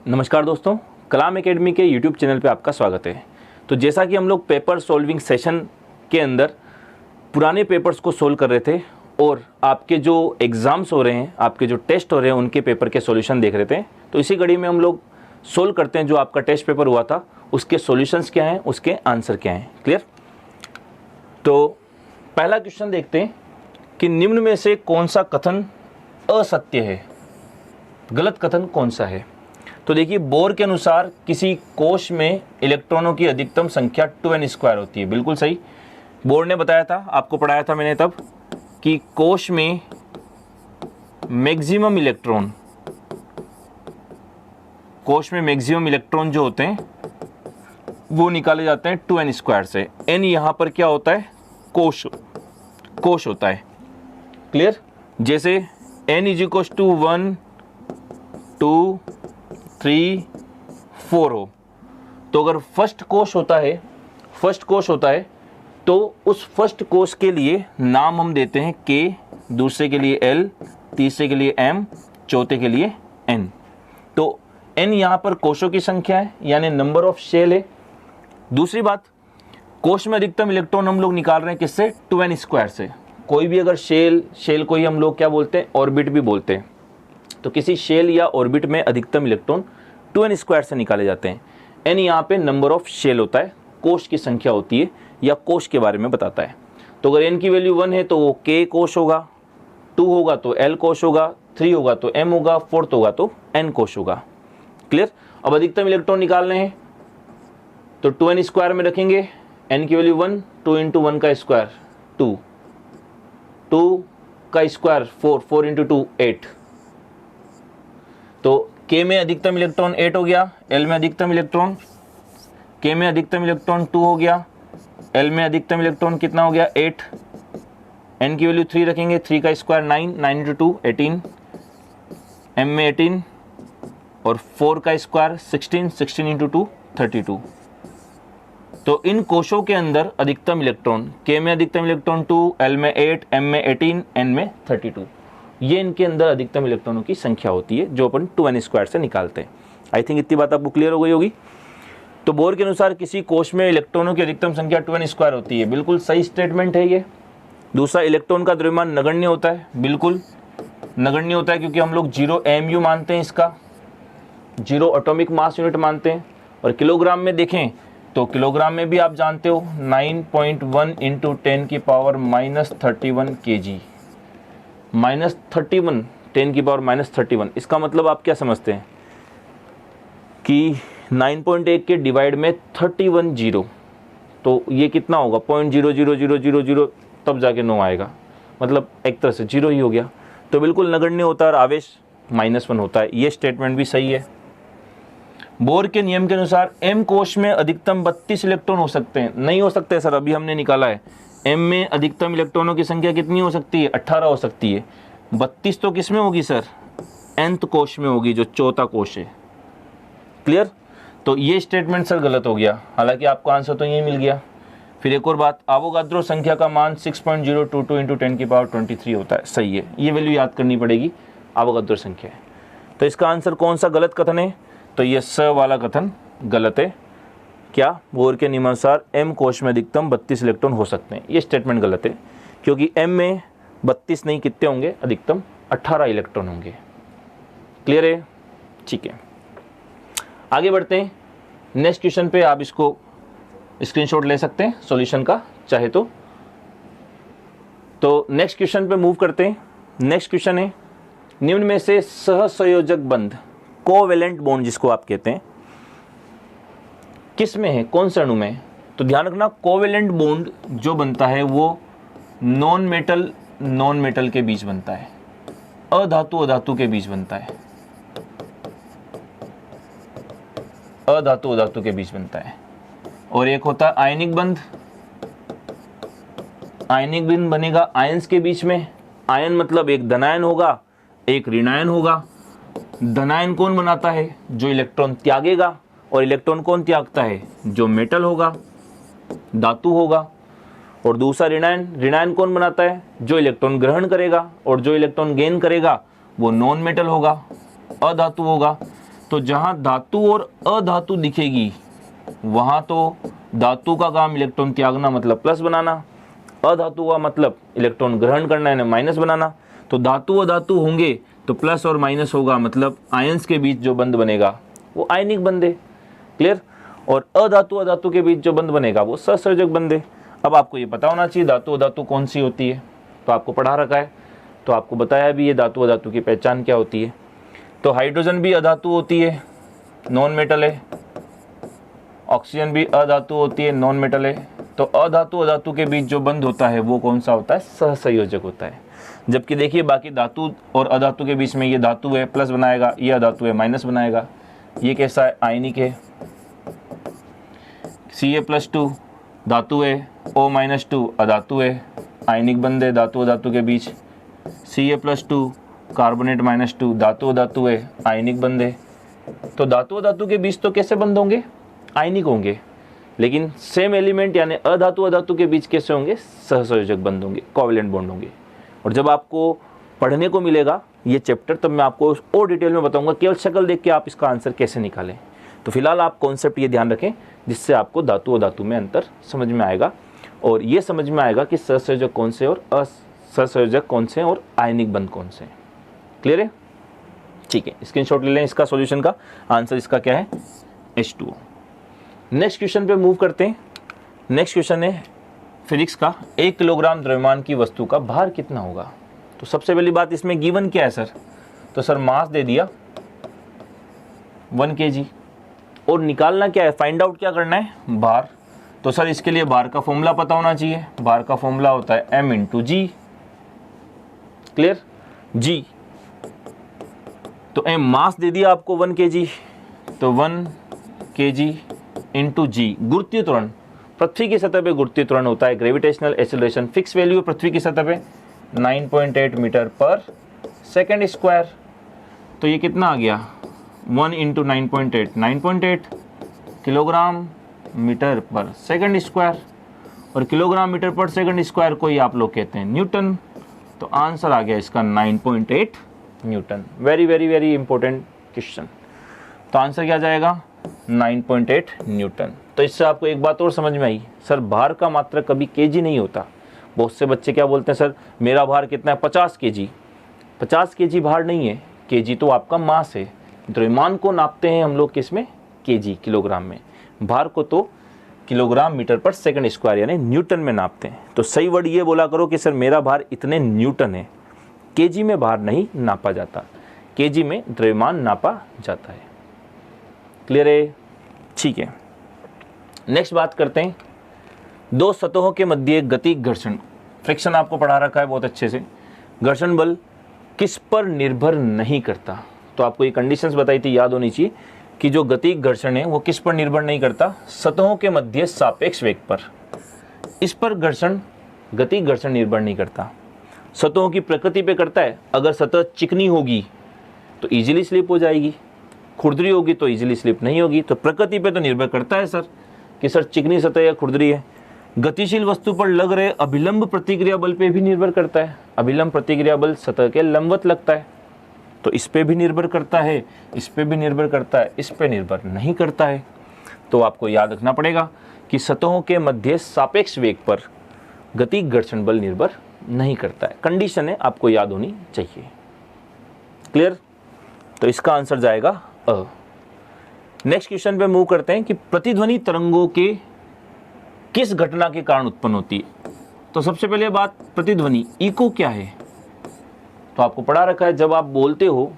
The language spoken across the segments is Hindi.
नमस्कार दोस्तों, कलाम एकेडमी के यूट्यूब चैनल पे आपका स्वागत है। तो जैसा कि हम लोग पेपर सॉल्विंग सेशन के अंदर पुराने पेपर्स को सोल्व कर रहे थे और आपके जो एग्ज़ाम्स हो रहे हैं, आपके जो टेस्ट हो रहे हैं, उनके पेपर के सॉल्यूशन देख रहे थे। तो इसी कड़ी में हम लोग सोल्व करते हैं जो आपका टेस्ट पेपर हुआ था, उसके सॉल्यूशंस क्या हैं, उसके आंसर क्या हैं। क्लियर? तो पहला क्वेश्चन देखते हैं कि निम्न में से कौन सा कथन असत्य है, गलत कथन कौन सा है। तो देखिए, बोर के अनुसार किसी कोश में इलेक्ट्रॉनों की अधिकतम संख्या 2n² होती है। बिल्कुल सही, बोर ने बताया था, आपको पढ़ाया था मैंने तब, कि कोश में मैक्सिमम इलेक्ट्रॉन जो होते हैं वो निकाले जाते हैं 2n² से। n यहाँ पर क्या होता है, कोश होता है। क्लियर? जैसे n = 1 2 3 4 हो, तो अगर फर्स्ट कोश होता है तो उस फर्स्ट कोश के लिए नाम हम देते हैं k, दूसरे के लिए l, तीसरे के लिए m, चौथे के लिए n। तो n यहाँ पर कोशों की संख्या है, यानी नंबर ऑफ शेल है। दूसरी बात, कोश में अधिकतम इलेक्ट्रॉन हम लोग निकाल रहे हैं किससे, 2n² से। कोई भी अगर शेल को ही हम लोग क्या बोलते हैं, ऑर्बिट भी बोलते हैं। तो किसी शेल या ऑर्बिट में अधिकतम इलेक्ट्रॉन 2n² से निकाले जाते हैं। n यहाँ पे नंबर ऑफ शेल होता है, कोश की संख्या होती है या कोश के बारे में बताता है। तो अगर n की वैल्यू 1 है तो वो k कोश होगा, 2 होगा तो l कोश होगा, 3 होगा तो m होगा, 4 होगा तो n कोश होगा। क्लियर? अब अधिकतम इलेक्ट्रॉन निकालने हैं तो 2n² में रखेंगे, n की वैल्यू 1, 2 × 1 का स्क्वायर 2, 2 का स्क्वायर 4, 4 × 2 8। तो k में अधिकतम इलेक्ट्रॉन 8 हो गया, l में अधिकतम इलेक्ट्रॉन, k में अधिकतम इलेक्ट्रॉन 2 हो गया, l में अधिकतम इलेक्ट्रॉन कितना हो गया, 8। n की वैल्यू 3 रखेंगे, 3 का स्क्वायर 9, 9 × 2 18, m में 18 और 4 का स्क्वायर 16, 16 × 2 32। तो इन कोशों के अंदर अधिकतम इलेक्ट्रॉन, k में अधिकतम इलेक्ट्रॉन 2, l में 8, m में 18, n में 32, ये इनके अंदर अधिकतम इलेक्ट्रॉनों की संख्या होती है जो अपन 2n² से निकालते हैं। आई थिंक इतनी बात आपको क्लियर हो गई होगी। तो बोर के अनुसार किसी कोश में इलेक्ट्रॉनों की अधिकतम संख्या 2n² होती है। बिल्कुल सही स्टेटमेंट है ये। दूसरा, इलेक्ट्रॉन का द्रव्यमान नगण्य होता है। बिल्कुल नगण्य होता है क्योंकि हम लोग 0 mu मानते हैं, इसका 0 एटॉमिक मास यूनिट मानते हैं। और किलोग्राम में देखें तो किलोग्राम में भी आप जानते हो 9.1 × 10⁻31 kg, -31 10⁻31। इसका मतलब आप क्या समझते हैं कि 9.1 के डिवाइड में 31 0, तो ये कितना होगा, 0.00000, तब जाके 9 आएगा, मतलब एक तरह से 0 ही हो गया। तो बिल्कुल नगण्य होता है और आवेश -1 होता है। ये स्टेटमेंट भी सही है। बोर के नियम के अनुसार m कोश में अधिकतम 32 इलेक्ट्रॉन हो सकते हैं। नहीं हो सकते सर, अभी हमने निकाला है। m में अधिकतम इलेक्ट्रॉनों की संख्या कितनी हो सकती है, 18 हो सकती है। 32 तो किस में होगी सर, nth कोश में होगी, जो चौथा कोश है। क्लियर? तो ये स्टेटमेंट सर गलत हो गया, हालांकि आपको आंसर तो यही मिल गया। फिर एक और बात, एवोगाद्रो संख्या का मान 6.022 × 10⁻23 होता है। सही है, ये वैल्यू याद करनी पड़ेगी, एवोगाद्रो संख्या है। तो इसका आंसर कौन सा गलत कथन है, तो ये स वाला कथन गलत है। क्या? बोर के नियमानुसार m कोश में अधिकतम 32 इलेक्ट्रॉन हो सकते हैं, ये स्टेटमेंट गलत है, क्योंकि m में 32 नहीं, कितने होंगे, अधिकतम 18 इलेक्ट्रॉन होंगे। क्लियर है? ठीक है, आगे बढ़ते हैं। नेक्स्ट क्वेश्चन पे आप इसको स्क्रीनशॉट ले सकते हैं सॉल्यूशन का, चाहे तो नेक्स्ट क्वेश्चन पे मूव करते हैं। नेक्स्ट क्वेश्चन है, निम्न में से सहसंयोजक बंध, कोवेलेंट बॉन्ड जिसको आप कहते हैं, किस में है, कौन से अणु में है? तो ध्यान रखना, कोवेलेंट बॉन्ड जो बनता है वो नॉन मेटल के बीच बनता है, अधातु के बीच बनता है, अधातु के बीच बनता है। और एक होता है आयनिक बंध, आयनिक बंध बनेगा आयंस के बीच में। आयन मतलब एक धनायन होगा, एक ऋणायन होगा। धनायन कौन बनाता है, जो इलेक्ट्रॉन त्यागेगा, और इलेक्ट्रॉन कौन त्यागता है, जो मेटल होगा, धातु होगा। और दूसरा ऋणायन कौन बनाता है, जो इलेक्ट्रॉन ग्रहण करेगा, और जो इलेक्ट्रॉन गेन करेगा वो नॉन मेटल होगा, अधातु होगा। तो जहाँ धातु और अधातु दिखेगी वहाँ तो धातु का काम इलेक्ट्रॉन त्यागना मतलब प्लस बनाना, अधातु का मतलब इलेक्ट्रॉन ग्रहण करना यानी माइनस बनाना। तो धातु अधातु होंगे तो प्लस और माइनस होगा, मतलब आयंस के बीच जो बंध बनेगा वो आयनिक बंध है। क्लियर। और अधातु अधातु के बीच जो बंध बनेगा वो सहसंयोजक बंध है। अब आपको ये पता होना चाहिए धातु अधातु कौन सी होती है, तो आपको पढ़ा रखा है, तो आपको बताया भी ये धातु अधातु की पहचान क्या होती है। तो हाइड्रोजन भी अधातु होती है, नॉन मेटल है। ऑक्सीजन भी अधातु होती है, नॉन मेटल है। तो अधातु अधातु के बीच जो बंध होता है वो कौन सा होता है, सहसंयोजक होता है। जबकि देखिए बाकी धातु और अधातु के बीच में ये धातु है प्लस बनाएगा, ये अधातु है माइनस बनाएगा। ये कैसा है, आयनिक है। Ca+2 धातु है, O-2 अधातु है, आयनिक बंध है धातु अधातु के बीच। Ca+2 कार्बोनेट -2 धातु अधातु है, आयनिक बंध है। तो धातु अधातु के बीच तो कैसे बंध होंगे, आयनिक होंगे। लेकिन सेम एलिमेंट यानी अधातु अधातु के बीच कैसे होंगे, सहसंयोजक बंध होंगे, कोवैलेंट बॉन्ड होंगे। और जब आपको पढ़ने को मिलेगा ये चैप्टर तब मैं आपको और डिटेल में बताऊंगा, केवल शक्ल देख के आप इसका आंसर कैसे निकालें। तो फिलहाल आप कॉन्सेप्ट ये ध्यान रखें जिससे आपको धातु अधातु में अंतर समझ में आएगा और ये समझ में आएगा कि सहसंयोजक कौन से और असहसंयोजक कौन से और आयनिक बंध कौन से। क्लियर है, ठीक है। स्क्रीनशॉट ले लें इसका सॉल्यूशन का, आंसर इसका क्या है, H2O। नेक्स्ट क्वेश्चन पे मूव करते हैं। नेक्स्ट क्वेश्चन है फिजिक्स का, 1 किलोग्राम द्रव्यमान की वस्तु का भार कितना होगा। तो सबसे पहली बात इसमें गिवन क्या है सर, तो सर मास दे दिया 1 kg और निकालना क्या है, फाइंड आउट क्या करना है, भार। तो सर इसके लिए भार का फॉर्मूला पता होना चाहिए। भार का फॉर्मूला होता है m/g। Clear, g। तो m मास दे दिया आपको 1 kg, तो 1 kg इंटू g। गुरुत्वीय त्वरण, पृथ्वी की सतह पे गुरुत्वीय त्वरण होता है ग्रेविटेशनल एक्सेलरेशन, फिक्स वैल्यू है पृथ्वी की सतह पे 9.8 मीटर पर सेकेंड स्क्वायर। तो ये कितना आ गया, 1 इंटू 9.8 किलोग्राम मीटर पर सेकेंड स्क्वायर। और किलोग्राम मीटर पर सेकेंड स्क्वायर को ही आप लोग कहते हैं न्यूटन। तो आंसर आ गया इसका 9.8 Newton. Very very very important question. तो आंसर क्या जाएगा, 9.8 न्यूटन। तो इससे आपको एक बात और समझ में आई, सर भार का मात्रक कभी केजी नहीं होता। बहुत से बच्चे क्या बोलते हैं, सर मेरा भार कितना है, 50 kg। 50 kg भार नहीं है, केजी तो आपका मास है। द्रव्यमान को नापते हैं हम लोग किसमें, केजी, किलोग्राम में। भार को तो किलोग्राम मीटर पर सेकंड स्क्वायर यानी न्यूटन में नापते हैं। तो सही वर्ड ये बोला करो कि सर मेरा भार इतने न्यूटन है। केजी में भार नहीं नापा जाता, केजी में द्रव्यमान नापा जाता है। क्लियर है, ठीक है। नेक्स्ट बात करते हैं, दो सतहों के मध्य गति घर्षण, फ्रिक्शन आपको पढ़ा रखा है बहुत अच्छे से। घर्षण बल किस पर निर्भर नहीं करता। तो आपको ये कंडीशंस बताई थी, याद होनी चाहिए कि जो गति घर्षण है वो किस पर निर्भर नहीं करता, सतहों के मध्य सापेक्ष वेग पर। इस पर घर्षण, गति घर्षण निर्भर नहीं करता। सतहों की प्रकृति पे करता है। अगर सतह चिकनी होगी तो इजीली स्लिप हो जाएगी, खुरदरी होगी तो इजीली स्लिप नहीं होगी। तो प्रकृति पे तो निर्भर करता है सर कि सर चिकनी सतह या खुरदरी है। गतिशील वस्तु पर लग रहे अभिलंब प्रतिक्रिया बल पे भी निर्भर करता है। अभिलंब प्रतिक्रिया बल सतह के लंबवत लगता है, तो इस पे भी निर्भर करता है, इस पे भी निर्भर करता है, इस पे निर्भर नहीं करता है। तो आपको याद रखना पड़ेगा कि सतहों के मध्य सापेक्ष वेग पर गति घर्षण बल निर्भर नहीं करता है। कंडीशन है, आपको याद होनी चाहिए। क्लियर, तो इसका आंसर जाएगा अ। नेक्स्ट क्वेश्चन पे मूव करते हैं कि प्रतिध्वनि तरंगों के किस घटना के कारण उत्पन्न होती है। तो सबसे पहले बात, प्रतिध्वनि इको क्या है। तो आपको पढ़ा रखा है, जब आप बोलते हो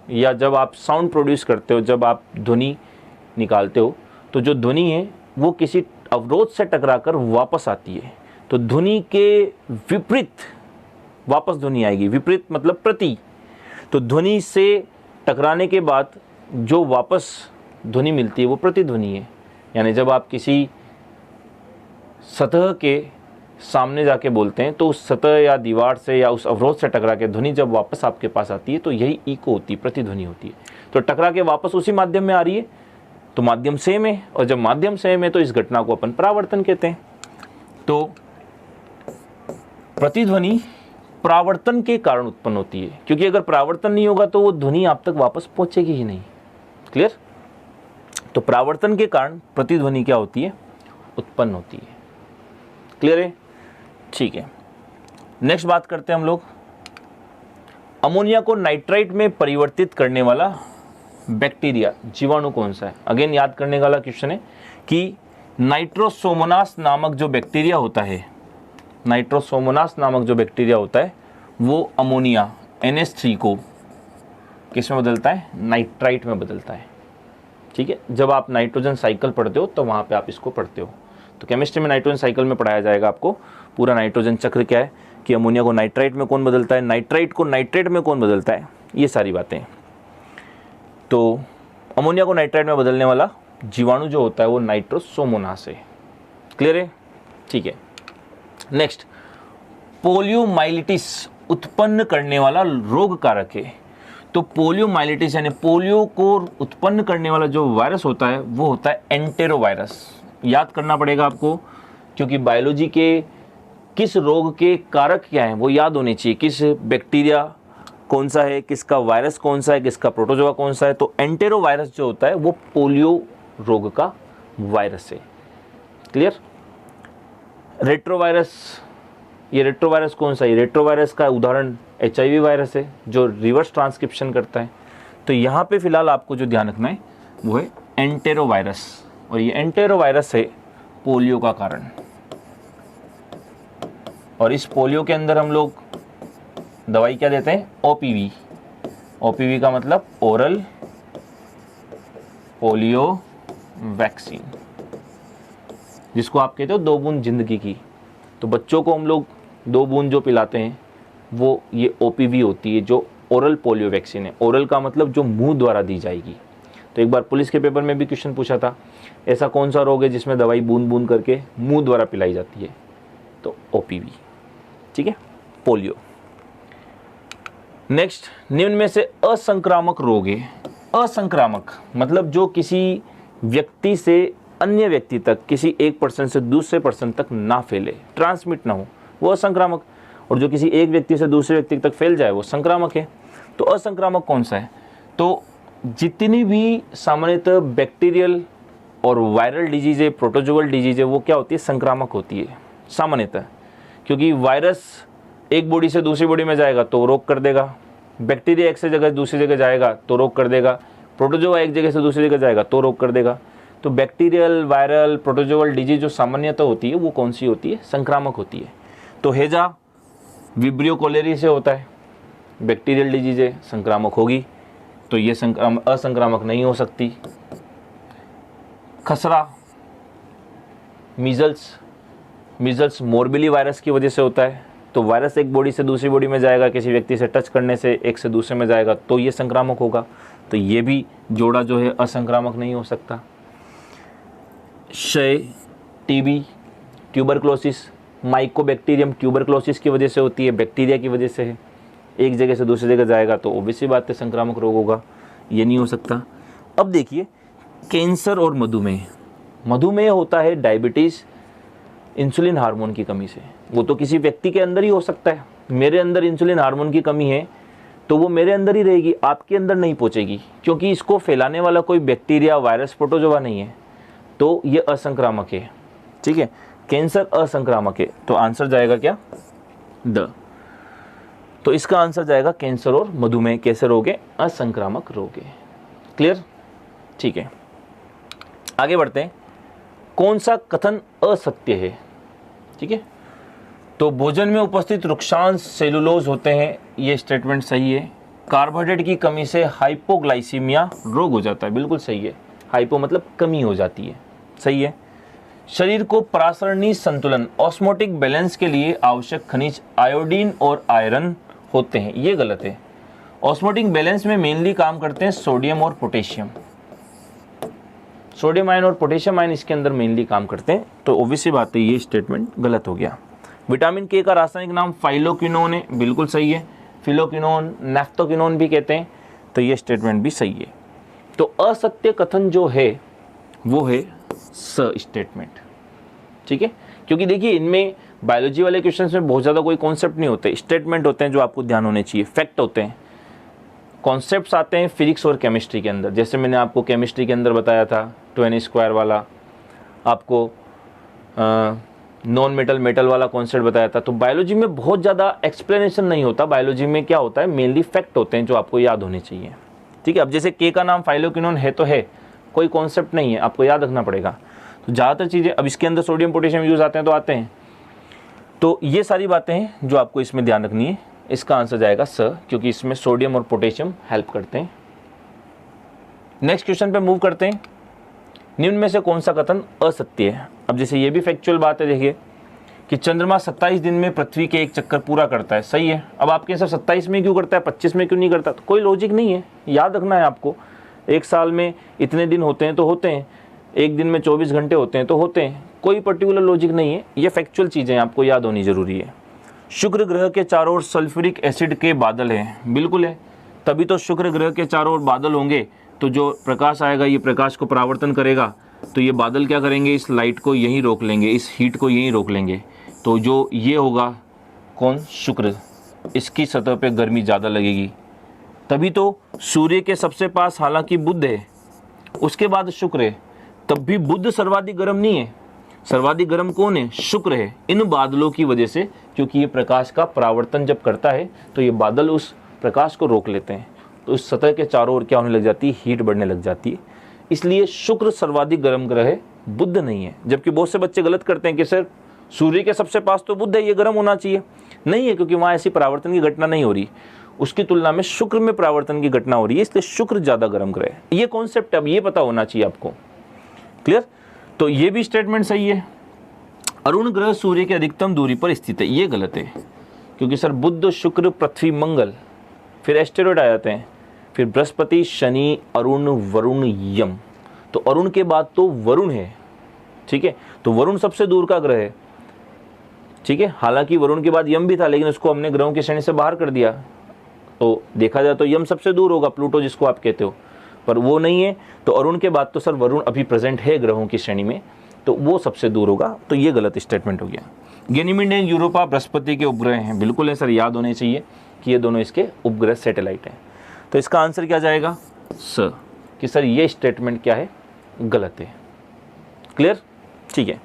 या जब आप साउंड प्रोड्यूस करते हो, जब आप ध्वनि निकालते हो, तो जो ध्वनि है वो किसी अवरोध से टकराकर वापस आती है। तो ध्वनि के विपरीत वापस ध्वनि आएगी। विपरीत मतलब प्रति। तो ध्वनि से टकराने के बाद जो वापस ध्वनि मिलती है वो प्रतिध्वनि है। यानी जब आप किसी सतह के सामने जाके बोलते हैं तो उस सतह या दीवार से या उस अवरोध से टकरा के ध्वनि जब वापस आपके पास आती है तो यही इको होती है, प्रतिध्वनि होती है। तो टकरा के वापस उसी माध्यम में आ रही है तो माध्यम सेम है, और जब माध्यम सेम है तो इस घटना को अपन परावर्तन कहते हैं। तो प्रतिध्वनि प्रावर्तन के कारण उत्पन्न होती है, क्योंकि अगर प्रावर्तन नहीं होगा तो वो ध्वनि आप तक वापस पहुंचेगी ही नहीं। क्लियर? तो प्रावर्तन के कारण प्रतिध्वनि क्या होती है? उत्पन्न होती है। क्लियर है? ठीक है, नेक्स्ट बात करते हैं हम लोग, अमोनिया को नाइट्राइट में परिवर्तित करने वाला बैक्टीरिया, जीवाणु कौन सा है? अगेन याद करने वाला क्वेश्चन है कि नाइट्रोसोमोनास नामक जो बैक्टीरिया होता है, नाइट्रोसोमोनास नामक जो बैक्टीरिया होता है वो अमोनिया NH3 को किस में बदलता है? नाइट्राइट में बदलता है। ठीक है, जब आप नाइट्रोजन साइकिल पढ़ते हो तो वहाँ पे आप इसको पढ़ते हो। तो केमिस्ट्री में नाइट्रोजन साइकिल में पढ़ाया जाएगा आपको पूरा नाइट्रोजन चक्र क्या है, कि अमोनिया को नाइट्राइट में कौन बदलता है, नाइट्राइट को नाइट्रेट में कौन बदलता है, ये सारी बातें। तो अमोनिया को नाइट्राइट में बदलने वाला जीवाणु जो होता है वो नाइट्रोसोमोनास है। क्लियर है? ठीक है, नेक्स्ट, पोलियोमाइलिटिस उत्पन्न करने वाला रोग कारक है। तो पोलियोमाइलिटिस यानी पोलियो को उत्पन्न करने वाला जो वायरस होता है वो होता है एंटेरोवायरस। याद करना पड़ेगा आपको, क्योंकि बायोलॉजी के किस रोग के कारक क्या हैं वो याद होने चाहिए, किस बैक्टीरिया कौन सा है, किसका वायरस कौन सा है, किसका प्रोटोजोआ कौन सा है। तो एंटेरोवायरस जो होता है वो पोलियो रोग का वायरस है। क्लियर? रेट्रोवायरस, ये रेट्रोवायरस कौन सा है? रेट्रोवायरस का उदाहरण HIV वायरस है जो रिवर्स ट्रांसक्रिप्शन करता है। तो यहाँ पे फिलहाल आपको जो ध्यान रखना है वो है एंटेरोवायरस, और ये एंटेरोवायरस है पोलियो का कारण। और इस पोलियो के अंदर हम लोग दवाई क्या देते हैं? OPV। OPV का मतलब ओरल पोलियो वैक्सीन, जिसको आप कहते हो 2 बूंद जिंदगी की। तो बच्चों को हम लोग 2 बूंद जो पिलाते हैं वो ये OPV होती है, जो ओरल पोलियो वैक्सीन है। ओरल का मतलब जो मुंह द्वारा दी जाएगी। तो एक बार पुलिस के पेपर में भी क्वेश्चन पूछा था, ऐसा कौन सा रोग है जिसमें दवाई बूंद बूंद करके मुंह द्वारा पिलाई जाती है? तो OPV। ठीक है, पोलियो। नेक्स्ट, निम्न में से असंक्रामक रोग है। असंक्रामक मतलब जो किसी व्यक्ति से अन्य व्यक्ति तक, किसी एक पर्सन से दूसरे पर्सन तक ना फैले, ट्रांसमिट ना हो, वो असंक्रामक। और जो किसी एक व्यक्ति से दूसरे व्यक्ति तक फैल जाए वो संक्रामक है। तो असंक्रामक कौन सा है? तो जितनी भी सामान्यतः बैक्टीरियल और वायरल डिजीज है, प्रोटोजोअल डिजीज है, वो क्या होती है? संक्रामक होती है सामान्यतः। क्योंकि वायरस एक बॉडी से दूसरी बॉडी में जाएगा तो रोग कर देगा, बैक्टीरिया एक से जगह दूसरी जगह जाएगा तो रोग कर देगा, प्रोटोजोआ एक जगह से दूसरी जगह जाएगा तो रोग कर देगा। तो बैक्टीरियल, वायरल, प्रोटोजोअल डिजीज जो सामान्यतः होती है वो कौन सी होती है? संक्रामक होती है। तो हेजा विब्रियो कोलेरी से होता है, बैक्टीरियल डिजीज है, संक्रामक होगी, तो ये असंक्रामक नहीं हो सकती। खसरा, मीजल्स मोरबिली वायरस की वजह से होता है। तो वायरस एक बॉडी से दूसरी बॉडी में जाएगा, किसी व्यक्ति से टच करने से एक से दूसरे में जाएगा तो ये संक्रामक होगा। तो ये भी जोड़ा जो है असंक्रामक नहीं हो सकता। क्षय, TB, ट्यूबरक्लोसिस, माइकोबैक्टीरियम ट्यूबरक्लोसिस की वजह से होती है, बैक्टीरिया की वजह से है, एक जगह से दूसरी जगह जाएगा तो ऑब्वियसली बात है संक्रामक रोग होगा, ये नहीं हो सकता। अब देखिए कैंसर और मधुमेह। मधुमेह होता है डायबिटीज़ इंसुलिन हार्मोन की कमी से। वो तो किसी व्यक्ति के अंदर ही हो सकता है। मेरे अंदर इंसुलिन हार्मोन की कमी है तो वो मेरे अंदर ही रहेगी, आपके अंदर नहीं पहुंचेगी, क्योंकि इसको फैलाने वाला कोई बैक्टीरिया, वायरस, प्रोटोजोआ नहीं है। तो ये असंक्रामक है। ठीक है, कैंसर असंक्रामक है। तो आंसर जाएगा क्या? द। तो इसका आंसर जाएगा कैंसर और मधुमेह कैसे रोग है? असंक्रामक रोग है। क्लियर? ठीक है, आगे बढ़ते हैं। कौन सा कथन असत्य है? ठीक है, तो भोजन में उपस्थित रुक्षांश सेलुलोज होते हैं, ये स्टेटमेंट सही है। कार्बोहाइड्रेट की कमी से हाइपोग्लाइसीमिया रोग हो जाता है, बिल्कुल सही है। हाइपो मतलब कमी हो जाती है, सही है। शरीर को परासरणीय संतुलन, ऑस्मोटिक बैलेंस के लिए आवश्यक खनिज आयोडीन और आयरन होते हैं, ये गलत है। ऑस्मोटिक बैलेंस में मेनली काम करते हैं सोडियम और पोटेशियम। सोडियम आयन और पोटेशियम आयन इसके अंदर मेनली काम करते हैं, तो ऑब्वियसली बात है ये स्टेटमेंट गलत हो गया। विटामिन के का रासायनिक नाम फाइलोक्विनोन है, बिल्कुल सही है। फिलोक्विनोन, नैफ्थोक्विनोन भी कहते हैं, तो ये स्टेटमेंट भी सही है। तो असत्य कथन जो है वो है स स्टेटमेंट। ठीक है, क्योंकि देखिए इनमें बायोलॉजी वाले क्वेश्चंस में बहुत ज़्यादा कोई कॉन्सेप्ट नहीं होते, स्टेटमेंट होते हैं जो आपको ध्यान होने चाहिए, फैक्ट होते हैं। कॉन्सेप्ट्स आते हैं फिजिक्स और केमिस्ट्री के अंदर, जैसे मैंने आपको केमिस्ट्री के अंदर बताया था 2n² वाला, आपको नॉन मेटल मेटल वाला कॉन्सेप्ट बताया था। तो बायोलॉजी में बहुत ज़्यादा एक्सप्लेनेशन नहीं होता, बायोलॉजी में क्या होता है, मेनली फैक्ट होते हैं जो आपको याद होने चाहिए, ठीक है। अब जैसे के का नाम फाइलोक्विनोन है तो है, कोई कॉन्सेप्ट नहीं है, आपको याद रखना पड़ेगा। तो ज़्यादातर चीज़ें, अब इसके अंदर सोडियम पोटेशियम यूज़ आते हैं तो आते हैं, तो ये सारी बातें हैं जो आपको इसमें ध्यान रखनी है। इसका आंसर जाएगा स, क्योंकि इसमें सोडियम और पोटेशियम हेल्प करते हैं। नेक्स्ट क्वेश्चन पे मूव करते हैं। निम्न में से कौन सा कथन असत्य है? अब जैसे ये भी फैक्चुअल बात है, देखिए कि चंद्रमा 27 दिन में पृथ्वी के एक चक्कर पूरा करता है, सही है। अब आपके सब 27 में क्यों करता है, 25 में क्यों नहीं करता? तो कोई लॉजिक नहीं है, याद रखना है आपको। एक साल में इतने दिन होते हैं तो होते हैं, एक दिन में 24 घंटे होते हैं तो होते हैं, कोई पर्टिकुलर लॉजिक नहीं है, ये फैक्चुअल चीज़ें आपको याद होनी ज़रूरी है। शुक्र ग्रह के चारों ओर सल्फ्यूरिक एसिड के बादल हैं, बिल्कुल है, तभी तो शुक्र ग्रह के चारों ओर बादल होंगे, तो जो प्रकाश आएगा ये प्रकाश को परावर्तन करेगा, तो ये बादल क्या करेंगे, इस लाइट को यहीं रोक लेंगे, इस हीट को यहीं रोक लेंगे। तो जो ये होगा कौन, शुक्र, इसकी सतह पे गर्मी ज़्यादा लगेगी, तभी तो सूर्य के सबसे पास हालांकि बुध है, उसके बाद शुक्र है, तब भी बुध सर्वाधिक गर्म नहीं है। सर्वाधिक गर्म कौन है, शुक्र है, इन बादलों की वजह से, क्योंकि ये प्रकाश का परावर्तन जब करता है तो ये बादल उस प्रकाश को रोक लेते हैं, तो उस सतह के चारों ओर क्या होने लग जाती है, हीट बढ़ने लग जाती है। इसलिए शुक्र सर्वाधिक गर्म ग्रह है, बुध नहीं है। जबकि बहुत से बच्चे गलत करते हैं कि सर सूर्य के सबसे पास तो बुध है, ये गर्म होना चाहिए, नहीं है, क्योंकि वहाँ ऐसी परावर्तन की घटना नहीं हो रही, उसकी तुलना में शुक्र में परावर्तन की घटना हो रही है, इसलिए शुक्र ज़्यादा गर्म ग्रह है। ये कॉन्सेप्ट अब ये पता होना चाहिए आपको, क्लियर। तो ये भी स्टेटमेंट सही है। अरुण ग्रह सूर्य की अधिकतम दूरी पर स्थित है, ये गलत है, क्योंकि सर बुध, शुक्र, पृथ्वी, मंगल, फिर एस्टेरॉयड आ जाते हैं, फिर बृहस्पति, शनि, अरुण, वरुण, यम। तो अरुण के बाद तो वरुण है, ठीक है, तो वरुण सबसे दूर का ग्रह है, ठीक है। हालांकि वरुण के बाद यम भी था, लेकिन उसको हमने ग्रहों की श्रेणी से बाहर कर दिया, तो देखा जाए तो यम सबसे दूर होगा, प्लूटो जिसको आप कहते हो, पर वो नहीं है। तो अरुण के बाद तो सर वरुण अभी प्रेजेंट है ग्रहों की श्रेणी में, तो वो सबसे दूर होगा, तो ये गलत स्टेटमेंट हो गया। गैनीमीड एंड यूरोपा बृहस्पति के उपग्रह हैं, बिल्कुल है सर, याद होने चाहिए कि ये दोनों इसके उपग्रह सैटेलाइट हैं। तो इसका आंसर क्या जाएगा, स, कि सर ये स्टेटमेंट क्या है, गलत है, क्लियर, ठीक है।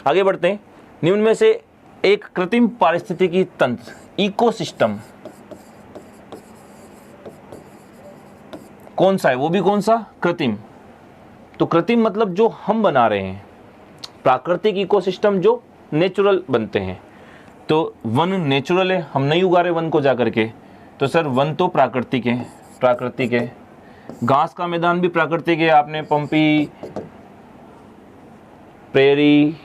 आगे बढ़ते हैं। निम्न में से एक कृत्रिम पारिस्थितिकी तंत्र, इकोसिस्टम, कौन सा है, वो भी कौन सा, कृत्रिम। तो कृत्रिम मतलब जो हम बना रहे हैं, प्राकृतिक इकोसिस्टम जो नेचुरल बनते हैं। तो वन नेचुरल है, हम नहीं उगा रहे वन को जाकर के, तो सर वन तो प्राकृतिक है, प्राकृतिक है। घास का मैदान भी प्राकृतिक है, आपने पंपी, प्रेरी,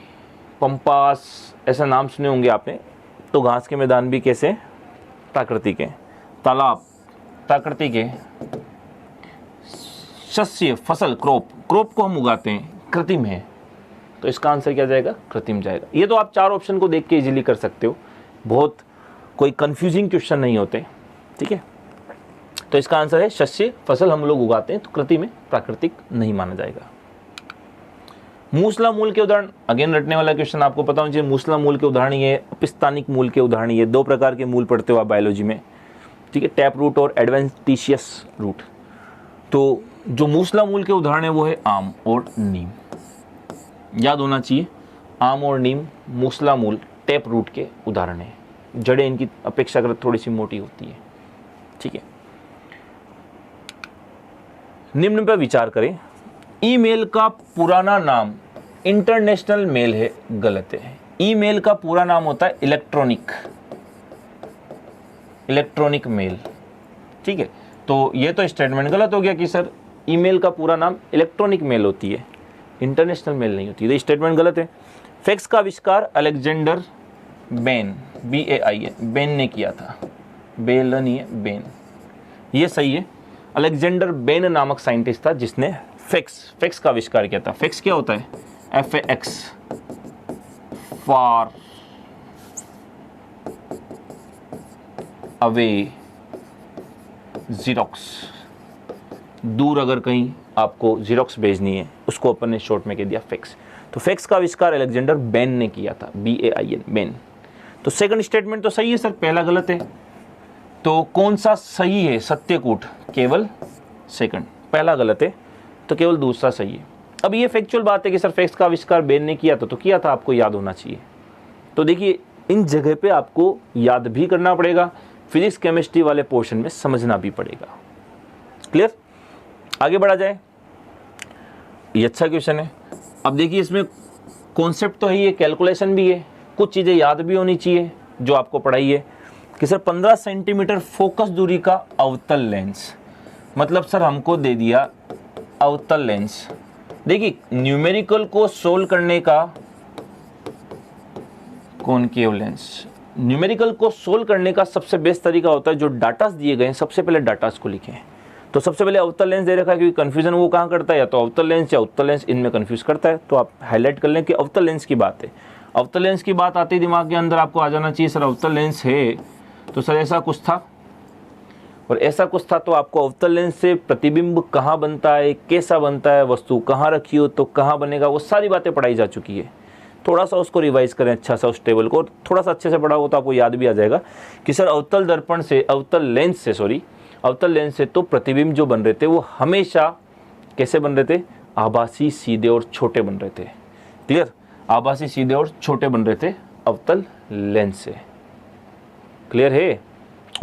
पंपास ऐसा नाम सुने होंगे आपने, तो घास के मैदान भी कैसे, प्राकृतिक है। तालाब प्राकृतिक है। शस्य, फसल, क्रॉप को हम उगाते हैं, कृत्रिम है। तो इसका आंसर क्या जाएगा, कृत्रिम जाएगा। ये तो आप चार ऑप्शन को देख के इजीली कर सकते हो, बहुत कोई कंफ्यूजिंग क्वेश्चन नहीं होते, ठीक है। तो इसका आंसर है शस्य, फसल हम लोग उगाते हैं, तो कृत्रिम है, प्राकृतिक नहीं माना जाएगा। मूसला मूल के उदाहरण, अगेन रटने वाला क्वेश्चन, आपको पता होना चाहिए। मूसला मूल के उदाहरण ये, अपिस्तानिक मूल के उदाहरण ये, दो प्रकार के मूल पढ़ते हो आप बायोलॉजी में, ठीक है, टैप रूट और एडवेंटिशियस रूट। तो जो मूसला मूल के उदाहरण है वो है आम और नीम, याद होना चाहिए। आम और नीम मूसला मूल टैप रूट के उदाहरण है, जड़ें इनकी अपेक्षाकृत थोड़ी सी मोटी होती है, ठीक है। निम्न पर विचार करें। ईमेल का पुराना नाम इंटरनेशनल मेल है, गलत है। ईमेल का पूरा नाम होता है इलेक्ट्रॉनिक मेल, ठीक है। तो ये तो स्टेटमेंट गलत हो गया कि सर ईमेल का पूरा नाम इलेक्ट्रॉनिक मेल होती है, इंटरनेशनल मेल नहीं होती, तो स्टेटमेंट गलत है। फैक्स का आविष्कार अलेक्जेंडर बेन, BAI है, बेन ने किया था, बेल नहीं है, बेन, ये सही है। अलेक्जेंडर बेन नामक साइंटिस्ट था जिसने फैक्स का आविष्कार किया था। फैक्स क्या होता है, FAX, फार अवे, जीरोक्स, दूर अगर कहीं आपको जीरोक्स भेजनी है, उसको अपन ने शॉर्ट में कह दिया फैक्स। तो फैक्स का आविष्कार अलेक्जेंडर बेन ने किया था, BAIN, बेन, तो सेकंड स्टेटमेंट तो सही है सर, पहला गलत है। तो कौन सा सही है? सत्यकूट, केवल सेकंड। पहला गलत है तो केवल दूसरा सही है। अब ये फैक्चुअल बात है कि सर फैक्ट्स का आविष्कार बेन ने किया था, तो किया था, आपको याद होना चाहिए। तो देखिए इन जगह पे आपको याद भी करना पड़ेगा, फिजिक्स केमिस्ट्री वाले पोर्शन में समझना भी पड़ेगा। क्लियर? आगे बढ़ा जाए। ये अच्छा क्वेश्चन है। अब देखिए इसमें कॉन्सेप्ट तो है, ये कैलकुलेशन भी है, कुछ चीज़ें याद भी होनी चाहिए जो आपको पढ़ाई है कि सर 15 सेंटीमीटर फोकस दूरी का अवतल लेंस, मतलब सर हमको दे दिया अवतल लेंस। देखिए न्यूमेरिकल को सोल्व करने का, कॉनकेव लेंस, न्यूमेरिकल को सोल्व करने का सबसे बेस्ट तरीका होता है जो डाटास दिए गए हैं सबसे पहले डाटास को लिखें। तो सबसे पहले अवतल लेंस दे रखा है, क्योंकि कंफ्यूजन वो कहाँ करता है, या तो अवतल लेंस या उत्तल लेंस, इनमें कंफ्यूज करता है। तो आप हाईलाइट कर लें कि अवतल लेंस की बात है। अवतल लेंस की बात आती है दिमाग के अंदर आपको आ जाना चाहिए सर अवतल लेंस है तो सर ऐसा कुछ था, और ऐसा कुछ था। तो आपको अवतल लेंस से प्रतिबिंब कहाँ बनता है, कैसा बनता है, वस्तु कहाँ रखी हो तो कहाँ बनेगा, वो सारी बातें पढ़ाई जा चुकी है। थोड़ा सा उसको रिवाइज करें अच्छा सा उस टेबल को, और थोड़ा सा अच्छे से पढ़ा हो तो आपको याद भी आ जाएगा कि सर अवतल दर्पण से, अवतल लेंस से तो प्रतिबिंब जो बन रहे थे वो हमेशा कैसे बन रहे थे, आभासी, सीधे और छोटे बन रहे थे। क्लियर? आभासी, सीधे और छोटे बन रहे थे अवतल लेंस से। क्लियर है?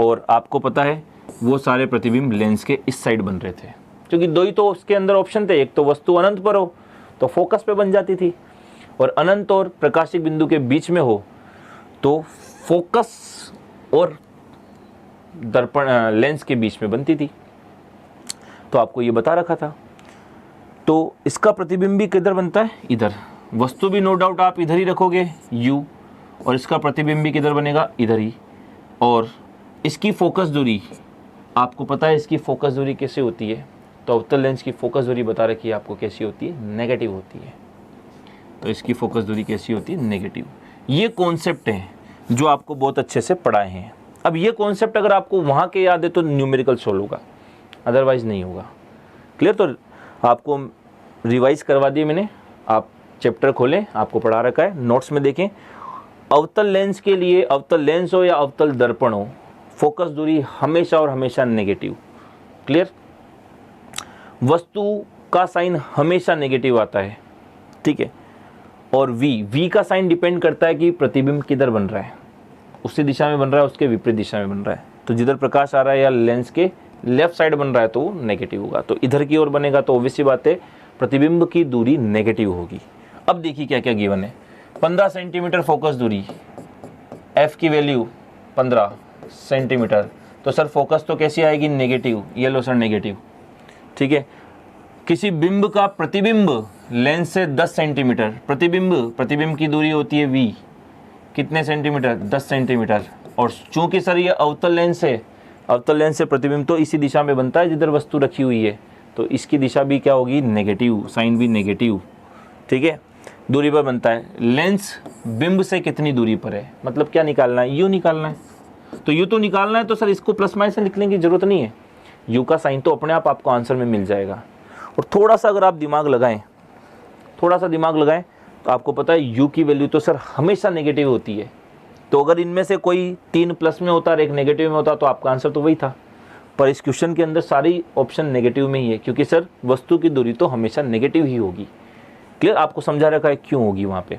और आपको पता है वो सारे प्रतिबिंब लेंस के इस साइड बन रहे थे, क्योंकि दो ही तो उसके अंदर ऑप्शन थे, एक तो वस्तु अनंत पर हो तो फोकस पे बन जाती थी, और अनंत और प्रकाशिक बिंदु के बीच में हो तो फोकस और दर्पण लेंस के बीच में बनती थी। तो आपको ये बता रखा था। तो इसका प्रतिबिंब भी किधर बनता है, इधर। वस्तु भी नो डाउट आप इधर ही रखोगे u, और इसका प्रतिबिंब भी किधर बनेगा, इधर ही। और इसकी फोकस दूरी आपको पता है, इसकी फोकस दूरी कैसे होती है, तो अवतल लेंस की फोकस दूरी बता रखी है आपको कैसी होती है, नेगेटिव होती है। तो इसकी फोकस दूरी कैसी होती है, नेगेटिव। ये कॉन्सेप्ट है जो आपको बहुत अच्छे से पढ़ाए हैं। अब ये कॉन्सेप्ट अगर आपको वहाँ के याद है तो न्यूमेरिकल सोल्व होगा, अदरवाइज नहीं होगा। क्लियर? तो आपको रिवाइज करवा दिए मैंने, आप चैप्टर खोलें, आपको पढ़ा रखा है, नोट्स में देखें। अवतल लेंस के लिए, अवतल लेंस हो या अवतल दर्पण हो, फोकस दूरी हमेशा और हमेशा नेगेटिव। क्लियर? वस्तु का साइन हमेशा नेगेटिव आता है, ठीक है। और v का साइन डिपेंड करता है कि प्रतिबिंब किधर बन रहा है, उसी दिशा में बन रहा है, उसके विपरीत दिशा में बन रहा है। तो जिधर प्रकाश आ रहा है या लेंस के लेफ्ट साइड बन रहा है तो वो नेगेटिव होगा। तो इधर की ओर बनेगा तो ऑब्वियस सी बात है प्रतिबिंब की दूरी नेगेटिव होगी। अब देखिए क्या क्या गिवन है। 15 सेंटीमीटर फोकस दूरी, f की वैल्यू 15 सेंटीमीटर, तो सर फोकस तो कैसी आएगी, नेगेटिव। ये लो सर नेगेटिव, ठीक है। किसी बिंब का प्रतिबिंब लेंस से 10 सेंटीमीटर, प्रतिबिंब की दूरी होती है v, कितने सेंटीमीटर, 10 सेंटीमीटर। और चूंकि सर ये अवतल लेंस से प्रतिबिंब तो इसी दिशा में बनता है जिधर वस्तु रखी हुई है, तो इसकी दिशा भी क्या होगी, नेगेटिव, साइन भी नेगेटिव, ठीक है। दूरी पर बनता है। लेंस बिंब से कितनी दूरी पर है, मतलब क्या निकालना है, यू निकालना है। तो यू तो निकालना है तो सर इसको प्लस माइनस से लिखने की जरूरत नहीं है, यू का साइन तो अपने आप आपको आंसर में मिल जाएगा। और थोड़ा सा अगर आप दिमाग लगाएं तो आपको पता है यू की वैल्यू तो सर हमेशा नेगेटिव होती है। तो अगर इनमें से कोई 3 प्लस में होता और एक नेगेटिव में होता तो आपका आंसर तो वही था। पर इस क्वेश्चन के अंदर सारी ऑप्शन नेगेटिव में ही है, क्योंकि सर वस्तु की दूरी तो हमेशा नेगेटिव ही होगी। क्लियर? आपको समझा रखा है क्यों होगी वहाँ पे।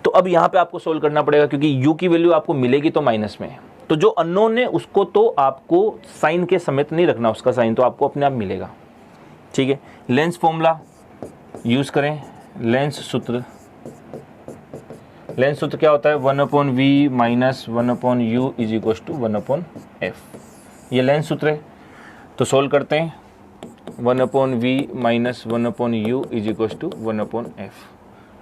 तो अब यहाँ पे आपको सोल्व करना पड़ेगा, क्योंकि यू की वैल्यू आपको मिलेगी तो माइनस में, तो जो अननोन है उसको तो आपको साइन के समेत नहीं रखना, उसका साइन तो आपको अपने आप मिलेगा, ठीक है। लेंस फॉर्मूला यूज़ करें, लेंस सूत्र क्या होता है, 1/v minus 1/u is equal to 1/f। ये लेंस सूत्र है। तो सोल्व करते हैं, 1/v minus 1/u is equal to 1/f।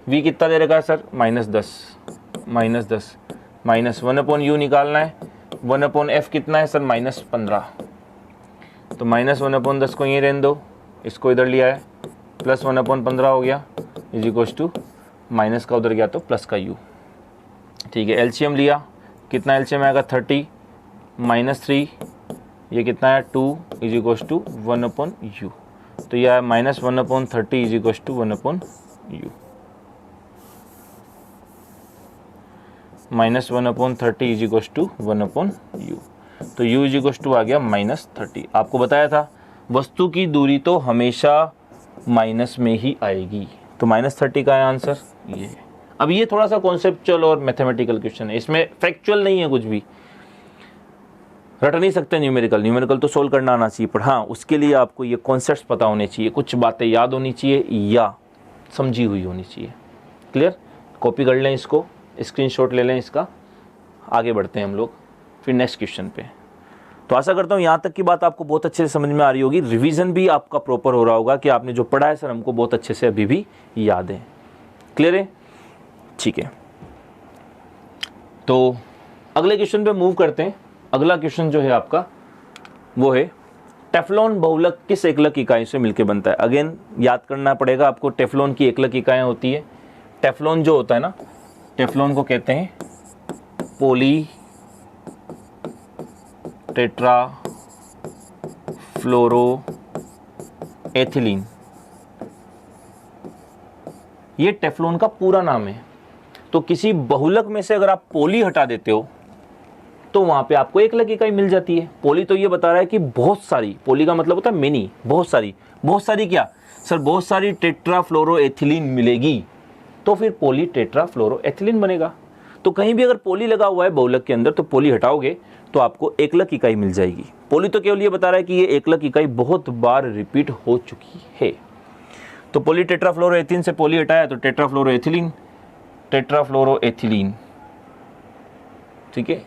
v कितना दे रखा है सर, -10 माइनस 1/u निकालना है, 1/f कितना है सर, -15। तो -1/10 को यहीं रहने दो, इसको इधर लिया है, प्लस 1/15 हो गया इज इक्वल टू माइनस का उधर गया तो प्लस का u, ठीक है। एलसीएम लिया, कितना एलसीएम आएगा, 30 -3, ये कितना है 2 इज इक्वल टू 1/u। तो यह है -1/30 is equal to 1/u। -1/30 is equal to 1/u। तो u इज इक्वल टू आ गया -30। आपको बताया था वस्तु की दूरी तो हमेशा माइनस में ही आएगी, तो -30 का है आंसर ये है। अब ये थोड़ा सा कॉन्सेप्चुअल और मैथमेटिकल क्वेश्चन है, इसमें फैक्चुअल नहीं है, कुछ भी रट नहीं सकते न्यूमेरिकल तो सोल्व करना आना चाहिए, पर हाँ उसके लिए आपको ये कॉन्सेप्ट्स पता होने चाहिए, कुछ बातें याद होनी चाहिए या समझी हुई होनी चाहिए। क्लियर? कॉपी कर लें इसको, स्क्रीनशॉट ले लें इसका, आगे बढ़ते हैं हम लोग फिर नेक्स्ट क्वेश्चन पे। तो आशा करता हूँ यहाँ तक की बात आपको बहुत अच्छे से समझ में आ रही होगी, रिवीजन भी आपका प्रॉपर हो रहा होगा कि आपने जो पढ़ा है सर हमको बहुत अच्छे से अभी भी याद है। क्लियर है? ठीक है, तो अगले क्वेश्चन पे मूव करते हैं। अगला क्वेश्चन जो है आपका वो है टेफ्लॉन बहुलक किस एकलक इकाई से मिलकर बनता है। अगेन याद करना पड़ेगा आपको, टेफ्लॉन की एकलक इकाइयाँ होती है। टेफ्लॉन जो होता है ना, टेफ्लॉन को कहते हैं पॉली टेट्रा फ्लोरो एथिलीन, ये टेफ्लॉन का पूरा नाम है। तो किसी बहुलक में से अगर आप पॉली हटा देते हो तो वहां पे आपको एकलक इकाई मिल जाती है। पॉली तो ये बता रहा है कि बहुत सारी, पॉली का मतलब होता है मेनी, बहुत सारी क्या सर, बहुत सारी टेट्राफ्लोरोएथिलीन मिलेगी तो फिर पॉली टेट्राफ्लोरोएथिलीन बनेगा। तो कहीं भी अगर पॉली लगा हुआ है बहुलक के अंदर तो पॉली हटाओगे तो आपको एकलक इकाई मिल जाएगी। पॉली तो केवल ये बता रहा है कि ये एकलक इकाई बहुत बार रिपीट हो चुकी है। तो पॉली टेट्राफ्लोरोएथिलीन से पॉली हटाया तो टेट्राफ्लोरोएथिलीन, ठीक है।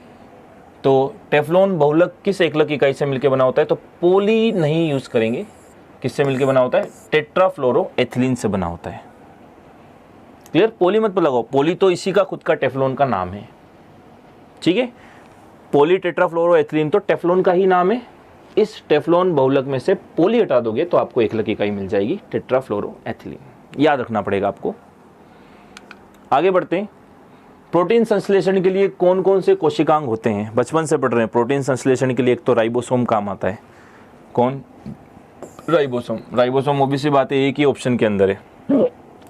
तो टेफ्लॉन बहुलक किस एकलक इकाई से मिलकर बना होता है, तो पॉली नहीं यूज करेंगे, किससे मिलकर बना होता है, टेट्राफ्लोरोएथिलीन से बना होता है। क्लियर? पॉली मत लगाओ, पॉली तो इसी का खुद का टेफ्लॉन का नाम है, ठीक है। पॉली टेट्राफ्लोरोएथिलीन तो टेफ्लॉन का ही नाम है। इस टेफ्लॉन बहुलक में से पॉली हटा दोगे तो आपको एकलक इकाई मिल जाएगी टेट्राफ्लोरोएथिलीन, याद रखना पड़ेगा आपको। आगे बढ़ते हैं। प्रोटीन संश्लेषण के लिए कौन कौन से कोशिकांग होते हैं, बचपन से पढ़ रहे हैं। प्रोटीन संश्लेषण के लिए एक तो राइबोसोम काम आता है। कौन? राइबोसोम ओबीसी बात है, एक ही ऑप्शन के अंदर है।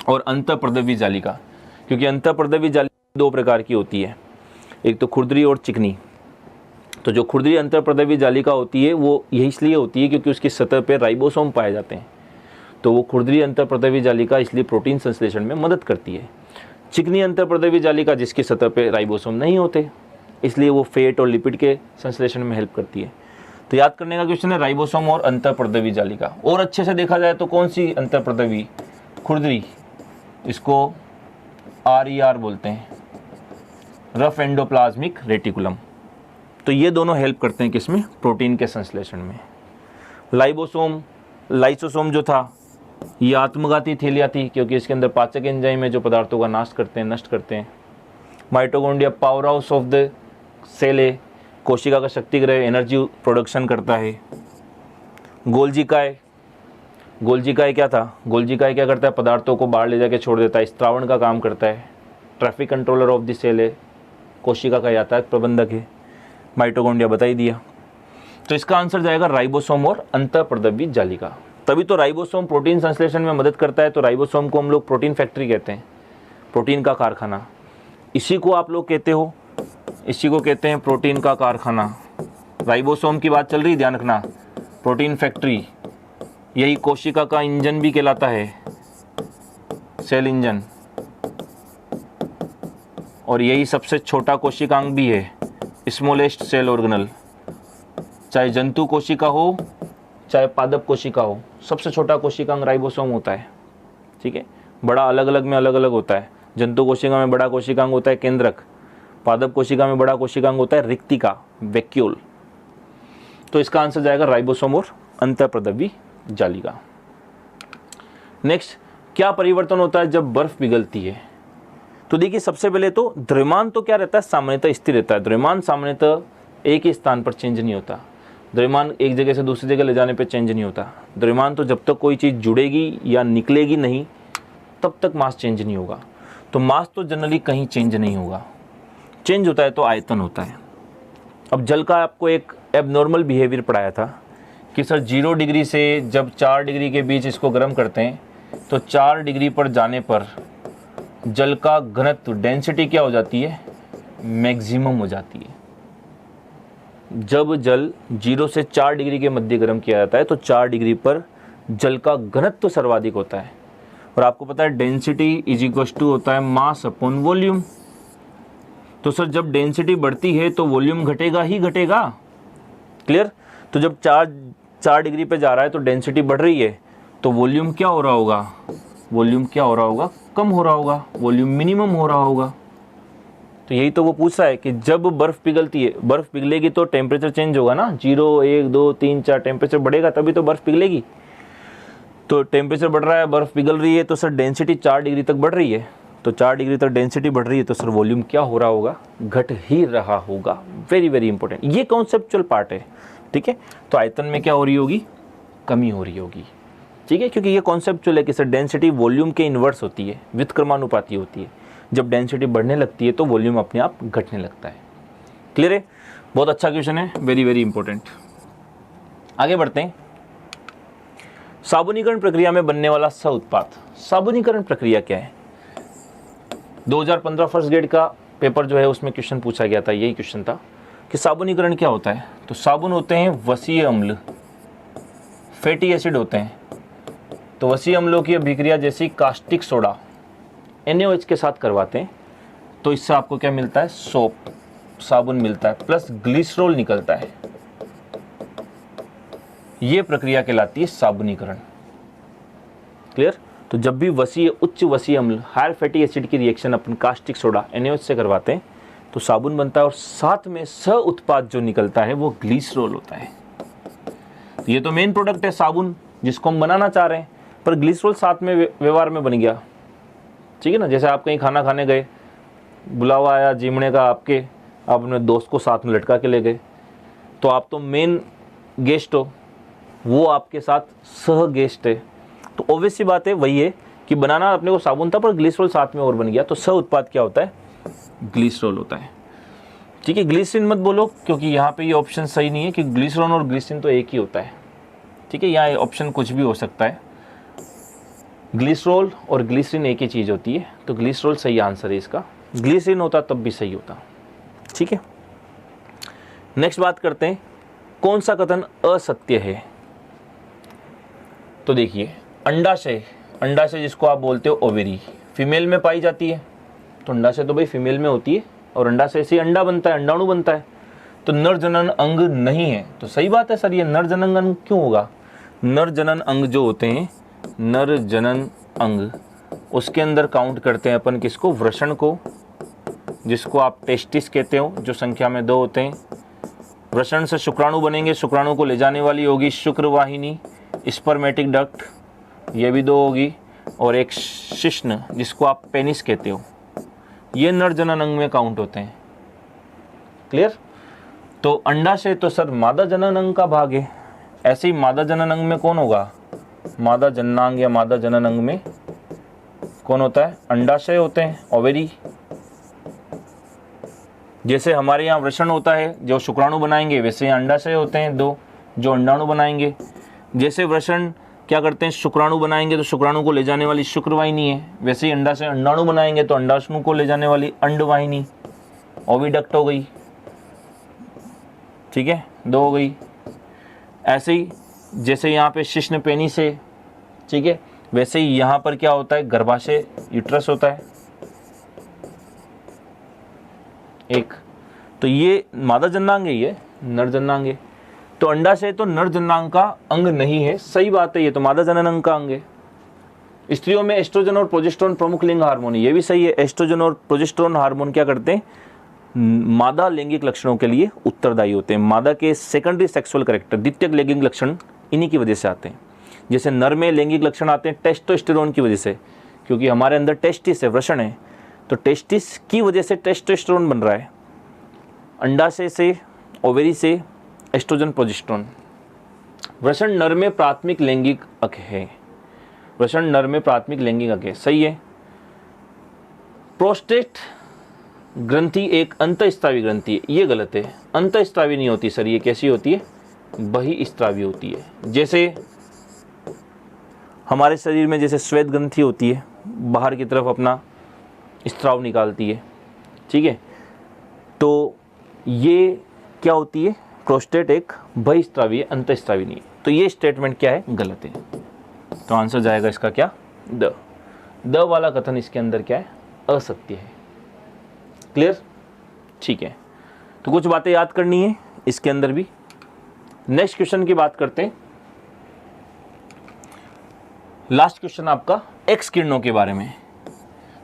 और अंतःप्रदवी जालिका, क्योंकि अंतःप्रदवी जालिका दो प्रकार की होती है, एक तो खुरदरी और चिकनी। तो जो खुरदरी अंतःप्रदवी जालिका होती है वो यही इसलिए होती है क्योंकि उसकी सतह पर राइबोसोम पाए जाते हैं, तो वो खुरदरी अंतःप्रदवी जालिका इसलिए प्रोटीन संश्लेषण में मदद करती है। चिकनी अंतःप्रदवी जालिका जिसकी सतह पे राइबोसोम नहीं होते, इसलिए वो फैट और लिपिड के संश्लेषण में हेल्प करती है। तो याद करने का क्वेश्चन है राइबोसोम और अंतःप्रदवी जालिका। और अच्छे से देखा जाए तो कौन सी अंतःप्रदवी, खुरदरी, इसको RER बोलते हैं, रफ एंडोप्लाज्मिक रेटिकुलम। तो ये दोनों हेल्प करते हैं किसमें, प्रोटीन के संश्लेषण में। लाइसोसोम जो था ये आत्मघाती थैलियाँ थी क्योंकि इसके अंदर पाचक एंजाइम है जो पदार्थों का नष्ट करते हैं। Mitochondria power house of the cell है, कोशिका का शक्तिग्रह, एनर्जी प्रोडक्शन करता है। गोल्जिकाय क्या था, गोल्जिकाय क्या करता है, पदार्थों को बाहर ले जाके छोड़ देता है, स्त्रावण का काम करता है। Traffic controller of the cell है, कोशिका का यातायात प्रबंधक है। माइटोकॉन्ड्रिया बता ही दिया। तो इसका आंसर जाएगा राइबोसोम और अंतःप्रदवी जालिका। तभी तो राइबोसोम प्रोटीन संश्लेषण में मदद करता है, तो राइबोसोम को हम लोग प्रोटीन फैक्ट्री कहते हैं, प्रोटीन का कारखाना। इसी को आप लोग कहते हो, इसी को कहते हैं प्रोटीन का कारखाना। राइबोसोम की बात चल रही, ध्यान रखना। प्रोटीन फैक्ट्री, यही कोशिका का इंजन भी कहलाता है, सेल इंजन, और यही सबसे छोटा कोशिकांग भी है, स्मॉलेस्ट सेल ऑर्गेनल। चाहे जंतु कोशिका हो चाहे पादप कोशिका हो, सबसे छोटा कोशिकांग राइबोसोम होता है, ठीक है। बड़ा अलग अलग में अलग अलग होता है। जंतु कोशिका में बड़ा कोशिकांग होता है केंद्रक, पादप कोशिका में बड़ा कोशिकांग होता है रिक्तिका, वैक्यूल। तो इसका आंसर जाएगा राइबोसोम और अंतःप्रदवी जालिका। नेक्स्ट, क्या परिवर्तन होता है जब बर्फ पिघलती है। तो देखिए सबसे पहले तो द्रव्यमान तो क्या रहता है, सामान्यतः स्थिर रहता है। द्रव्यमान सामान्यतः एक ही स्थान पर चेंज नहीं होता। द्रव्यमान एक जगह से दूसरी जगह ले जाने पे चेंज नहीं होता। द्रव्यमान तो जब तक कोई चीज़ जुड़ेगी या निकलेगी नहीं तब तक मास चेंज नहीं होगा। तो मास तो जनरली कहीं चेंज नहीं होगा, चेंज होता है तो आयतन होता है। अब जल का आपको एक एबनॉर्मल बिहेवियर पढ़ाया था कि सर 0 डिग्री से जब 4 डिग्री के बीच इसको गर्म करते हैं तो 4 डिग्री पर जाने पर जल का घनत्व, डेंसिटी क्या हो जाती है, मैक्सिमम हो जाती है। जब जल 0 से 4 डिग्री के मध्य गर्म किया जाता है तो 4 डिग्री पर जल का घनत्व सर्वाधिक होता है। और आपको पता है डेंसिटी इज इक्वल टू होता है मास अपॉन वॉल्यूम। तो सर जब डेंसिटी बढ़ती है तो वॉल्यूम घटेगा ही घटेगा। क्लियर? तो जब 4 डिग्री पे जा रहा है तो डेंसिटी बढ़ रही है तो वॉल्यूम क्या हो रहा होगा? वॉल्यूम क्या हो रहा होगा? कम हो रहा होगा, वॉल्यूम मिनिमम हो रहा होगा। तो यही तो वो पूछ रहा है कि जब बर्फ़ पिघलती है, बर्फ़ पिघलेगी तो टेम्परेचर चेंज होगा ना, 0, 1, 2, 3, 4 टेम्परेचर बढ़ेगा तभी तो बर्फ़ पिघलेगी। तो टेम्परेचर बढ़ रहा है, बर्फ़ पिघल रही है, तो सर डेंसिटी 4 डिग्री तक बढ़ रही है। तो 4 डिग्री तक डेंसिटी बढ़ रही है तो सर वॉल्यूम क्या हो रहा होगा? घट ही रहा होगा। वेरी वेरी इंपॉर्टेंट, ये कॉन्सेप्चुअल पार्ट है। ठीक है, तो आयतन में क्या हो रही होगी? कमी हो रही होगी। ठीक है, क्योंकि ये कॉन्सेप्चुअल है कि सर डेंसिटी वॉल्यूम के इन्वर्स होती है, व्युत्क्रमानुपाती होती है। जब डेंसिटी बढ़ने लगती है तो वॉल्यूम अपने आप घटने लगता है। क्लियर है? बहुत अच्छा क्वेश्चन है, वेरी वेरी इंपॉर्टेंट। आगे बढ़ते हैं। साबुनीकरण प्रक्रिया में बनने वाला सह उत्पाद। साबुनीकरण प्रक्रिया क्या है? 2015 फर्स्ट ग्रेड का पेपर जो है उसमें क्वेश्चन पूछा गया था, यही क्वेश्चन था कि साबुनीकरण क्या होता है। तो साबुन होते हैं वसीय अम्ल, फैटी एसिड होते हैं। तो वसीय अम्लों की अभिक्रिया जैसी कास्टिक सोडा NaOH के साथ करवाते हैं तो इससे आपको क्या मिलता है? सोप, साबुन मिलता है, प्लस ग्लिसरॉल निकलता है। ये प्रक्रिया कहलाती है साबुनीकरण। क्लियर? तो जब भी उच्च वसीय अम्ल, हायर फैटी एसिड की रिएक्शन अपन कास्टिक सोडा NaOH से करवाते हैं तो साबुन बनता है और साथ में सह उत्पाद जो निकलता है वो ग्लिसरॉल होता है। ये तो मेन प्रोडक्ट है साबुन जिसको हम बनाना चाह रहे हैं, पर ग्लिसरॉल साथ में व्यवहार में बन गया। ठीक है ना, जैसे आप कहीं खाना खाने गए, बुलावा आया जिमणे का आपके, आप अपने दोस्त को साथ में लटका के ले गए, तो आप तो मेन गेस्ट हो, वो आपके साथ सह गेस्ट है। तो ऑब्वियस सी बात है, वही है कि बनाना अपने को साबुन था पर ग्लिसरॉल साथ में और बन गया, तो सह उत्पाद क्या होता है? ग्लिसरॉल होता है। ठीक है, ग्लिसरीन मत बोलो क्योंकि यहाँ पे ये ऑप्शन सही नहीं है कि ग्लिसरॉल और ग्लिसरीन तो एक ही होता है। ठीक है, यहाँ ऑप्शन कुछ भी हो सकता है। ग्लिसरॉल और ग्लिसरीन एक ही चीज़ होती है, तो ग्लिसरॉल सही आंसर है इसका। ग्लिसरीन होता तब भी सही होता। ठीक है, नेक्स्ट बात करते हैं, कौन सा कथन असत्य है। तो देखिए, अंडाशय, अंडाशय जिसको आप बोलते हो ओवेरी, फीमेल में पाई जाती है। तो अंडाशय तो भाई फीमेल में होती है और अंडाशय से अंडा बनता है, अंडाणु बनता है। तो नर जनन अंग नहीं है, तो सही बात है सर, ये नर जनन अंग क्यों होगा? नर जनन अंग जो होते हैं, नर जनन अंग, उसके अंदर काउंट करते हैं अपन किसको? वृषण को, जिसको आप टेस्टिस कहते हो, जो संख्या में 2 होते हैं। वृषण से शुक्राणु बनेंगे, शुक्राणु को ले जाने वाली होगी शुक्रवाहिनी, स्पर्मेटिक डक्ट, ये भी 2 होगी, और एक शिश्न जिसको आप पेनिस कहते हो। ये नर जनन अंग में काउंट होते हैं। क्लियर? तो अंडाशय तो सर मादा जनन अंग का भाग है। ऐसे ही मादा जनन अंग में कौन होगा? मादा जननांग या मादा जनन अंग में कौन होता है? अंडाशय होते हैं, ओवेरी। जैसे हमारे यहाँ वृषण होता है जो शुक्राणु बनाएंगे, वैसे यहाँ अंडाशय होते हैं 2 जो अंडाणु बनाएंगे। जैसे वृषण क्या करते हैं? शुक्राणु बनाएंगे तो शुक्राणु को ले जाने वाली शुक्रवाहिनी है, वैसे ही अंडाशय अंडाणु बनाएंगे तो अंडाशु को ले जाने वाली अंडवाहिनी, ओविडक्ट हो गई। ठीक है, 2 हो गई। ऐसे ही जैसे यहाँ पे शिश्न पेनिस है, ठीक है, वैसे ही यहाँ पर क्या होता है? गर्भाशय, यूट्रस होता है एक। तो ये मादा जननांग है, ये नर जननांग है। तो अंडाशय तो नर जननांग का अंग नहीं है, सही बात है, ये तो मादा जनन अंग का अंग है। स्त्रियों में एस्ट्रोजन और प्रोजेस्टेरोन प्रमुख लिंग हार्मोन है, ये भी सही है। एस्ट्रोजन और प्रोजेस्टेरोन हार्मोन क्या करते हैं? मादा लैंगिक लक्षणों के लिए उत्तरदायी होते हैं। मादा के सेकेंडरी सेक्सुअल कैरेक्टर, द्वितीयक लैंगिक लक्षण इन्हीं की वजह से आते हैं। जैसे नर में लैंगिक लक्षण आते हैं टेस्टोस्टेरोन की वजह से, क्योंकि हमारे अंदर टेस्टिस है, वृषण है, तो टेस्टिस की वजह से टेस्टोस्टेरोन बन रहा है। अंडाशय से, ओवेरी से एस्ट्रोजन, प्रोजेस्टेरोन। वृषण नर में प्राथमिक लैंगिक अंग है, वृषण नर में प्राथमिक लैंगिक अंग है, सही है। प्रोस्टेट ग्रंथि एक अंतःस्रावी ग्रंथि है, ये गलत है। अंतःस्रावी नहीं होती सर, ये कैसी होती है? बहिस्रावी होती है। जैसे हमारे शरीर में जैसे श्वेत ग्रंथि होती है, बाहर की तरफ अपना स्राव निकालती है, ठीक है, तो ये क्या होती है, प्रोस्टेट एक बहिस्त्रावी है, अंतःस्त्रावी नहीं है। तो ये स्टेटमेंट क्या है, गलत है। तो आंसर जाएगा इसका क्या, द वाला कथन इसके अंदर क्या है, असत्य है। क्लियर, ठीक है। तो कुछ बातें याद करनी है इसके अंदर भी। नेक्स्ट क्वेश्चन की बात करते हैं। लास्ट क्वेश्चन आपका एक्स किरणों के बारे में।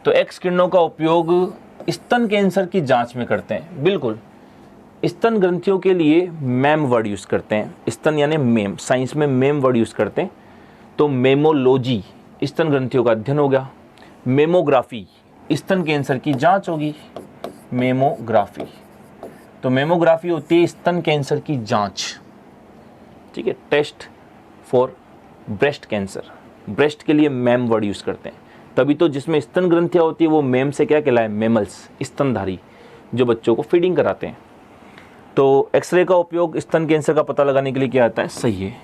तो एक्स किरणों का उपयोग स्तन कैंसर की जांच में करते हैं। बिल्कुल, स्तन ग्रंथियों के लिए मैम वर्ड यूज करते हैं। स्तन यानी मेम, साइंस में मेम वर्ड यूज करते हैं। तो मेमोलॉजी स्तन ग्रंथियों का अध्ययन हो गया। मेमोग्राफी स्तन कैंसर की जांच होगी, मेमोग्राफी। तो मेमोग्राफी होती है स्तन कैंसर की जांच, ठीक है। Test for breast cancer, breast के लिए मैम वर्ड यूज करते हैं। तभी तो जिसमें स्तन ग्रंथियां होती है वो मेम से क्या कहलाए, मेमल्स, स्तनधारी, जो बच्चों को फीडिंग कराते हैं। तो एक्सरे का उपयोग स्तन कैंसर का पता लगाने के लिए किया जाता है, सही है।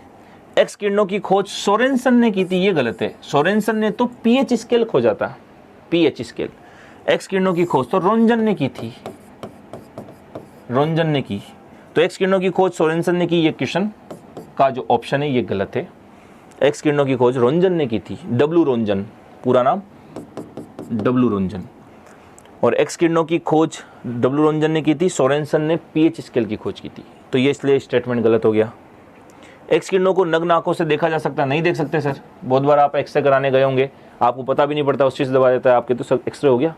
एक्स किरणों की खोज सोरेनसन ने की थी, ये गलत है। सोरेनसन ने तो पीएच स्केल खोजा था, पीएच स्केल। एक्स किरणों की खोज तो रोंजन ने की थी, रोंजन ने की। तो एक्स किरणों की खोज सोरेनसन ने की, ये क्वेश्चन का जो ऑप्शन है ये गलत है। एक्स किरणों की खोज रोंजन ने की थी, डब्ल्यू रोंजन, पूरा नाम डब्ल्यू रोंजन। और एक्स किरणों की खोज डब्ल्यू रोंजन ने की थी, सोरेनसन ने पीएच स्केल की खोज की थी। तो ये इसलिए स्टेटमेंट गलत हो गया। एक्स किरणों को नग्न आंखों से देखा जा सकता है, नहीं देख सकते सर। बहुत बार आप एक्सरे कराने गए होंगे, आपको पता भी नहीं पड़ता, उस चीज़ दबा देता है आपके, तो एक्सरे हो गया।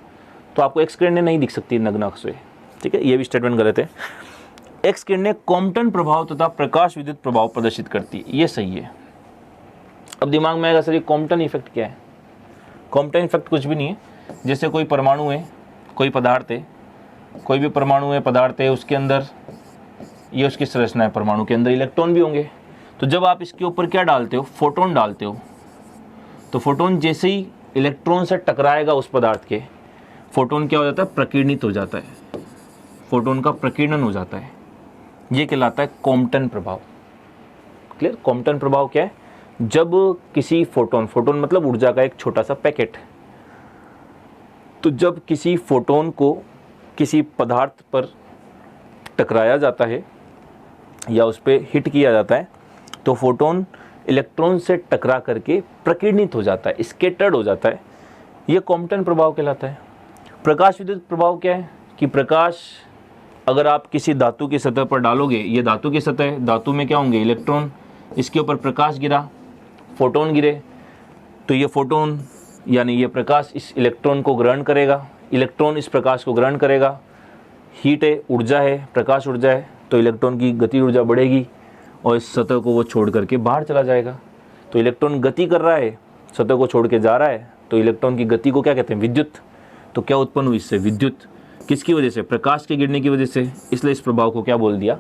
तो आपको एक्स किरणें नहीं दिख सकती नग्न आंखों से, ठीक है। ये भी स्टेटमेंट गलत है। एक्स किरणें कॉम्पटन प्रभाव तथा प्रकाश विद्युत प्रभाव प्रदर्शित करती है, ये सही है। अब दिमाग में आएगा सर ये कॉम्पटन इफेक्ट क्या है। कॉम्पटन इफेक्ट कुछ भी नहीं है। जैसे कोई परमाणु है, कोई पदार्थ है, कोई भी परमाणु है, पदार्थ है, उसके अंदर ये उसकी संरचना है, परमाणु के अंदर इलेक्ट्रॉन भी होंगे। तो जब आप इसके ऊपर क्या डालते हो, फोटोन डालते हो, तो फोटोन जैसे ही इलेक्ट्रॉन से टकराएगा उस पदार्थ के, फोटोन क्या हो जाता है, प्रकीर्णित हो जाता है, फोटोन का प्रकीर्णन हो जाता है। ये कहलाता है कॉम्पटन प्रभाव। क्लियर, कॉम्पटन प्रभाव क्या है, जब किसी फोटोन, फोटोन मतलब ऊर्जा का एक छोटा सा पैकेट, तो जब किसी फोटोन को किसी पदार्थ पर टकराया जाता है या उस पर हिट किया जाता है, तो फोटोन इलेक्ट्रॉन से टकरा करके प्रकीर्णित हो जाता है, स्कैटर्ड हो जाता है। ये कॉम्पटन प्रभाव कहलाता है। प्रकाश विद्युत प्रभाव क्या है कि प्रकाश अगर आप किसी धातु की सतह पर डालोगे, ये धातु की सतह है, धातु में क्या होंगे, इलेक्ट्रॉन, इसके ऊपर प्रकाश गिरा, फोटोन गिरे, तो ये फोटोन यानी ये प्रकाश इस इलेक्ट्रॉन को ग्रहण करेगा, इलेक्ट्रॉन इस प्रकाश को ग्रहण करेगा। हीट है, ऊर्जा है, प्रकाश ऊर्जा है, तो इलेक्ट्रॉन की गति ऊर्जा बढ़ेगी और इस सतह को वो छोड़ करके बाहर चला जाएगा। तो इलेक्ट्रॉन गति कर रहा है, सतह को छोड़ के जा रहा है, तो इलेक्ट्रॉन की गति को क्या कहते हैं, विद्युत। तो क्या उत्पन्न हुई इससे, विद्युत। किसकी वजह से, प्रकाश के गिरने की वजह से। इसलिए इस प्रभाव को क्या बोल दिया,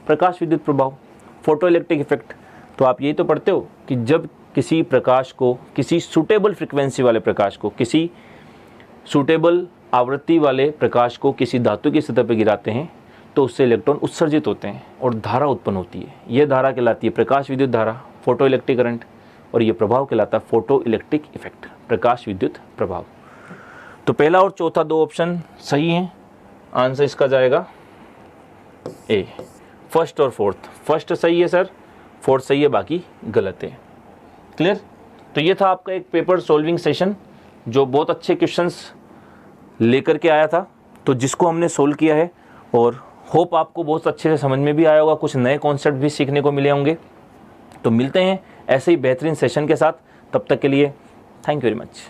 प्रकाश विद्युत प्रभाव, फोटो इलेक्ट्रिक इफेक्ट। तो आप यही तो पढ़ते हो कि जब किसी प्रकाश को, किसी सूटेबल फ्रिक्वेंसी वाले प्रकाश को, किसी सूटेबल आवृत्ति वाले प्रकाश को किसी धातु की सतह पर गिराते हैं, तो उससे इलेक्ट्रॉन उत्सर्जित होते हैं और धारा उत्पन्न होती है। यह धारा कहलाती है प्रकाश विद्युत धारा, फोटो इलेक्ट्रिक करंट, और यह प्रभाव कहलाता है फोटो इलेक्ट्रिक इफेक्ट, प्रकाश विद्युत प्रभाव। तो पहला और चौथा दो ऑप्शन सही हैं। आंसर इसका जाएगा ए, फर्स्ट और फोर्थ। फर्स्ट सही है सर, फोर्थ सही है, बाकी गलत है। क्लियर। तो ये था आपका एक पेपर सॉल्विंग सेशन जो बहुत अच्छे क्वेश्चंस लेकर के आया था, तो जिसको हमने सोल्व किया है, और होप आपको बहुत अच्छे से समझ में भी आया होगा, कुछ नए कॉन्सेप्ट भी सीखने को मिले होंगे। तो मिलते हैं ऐसे ही बेहतरीन सेशन के साथ, तब तक के लिए थैंक यू वेरी मच।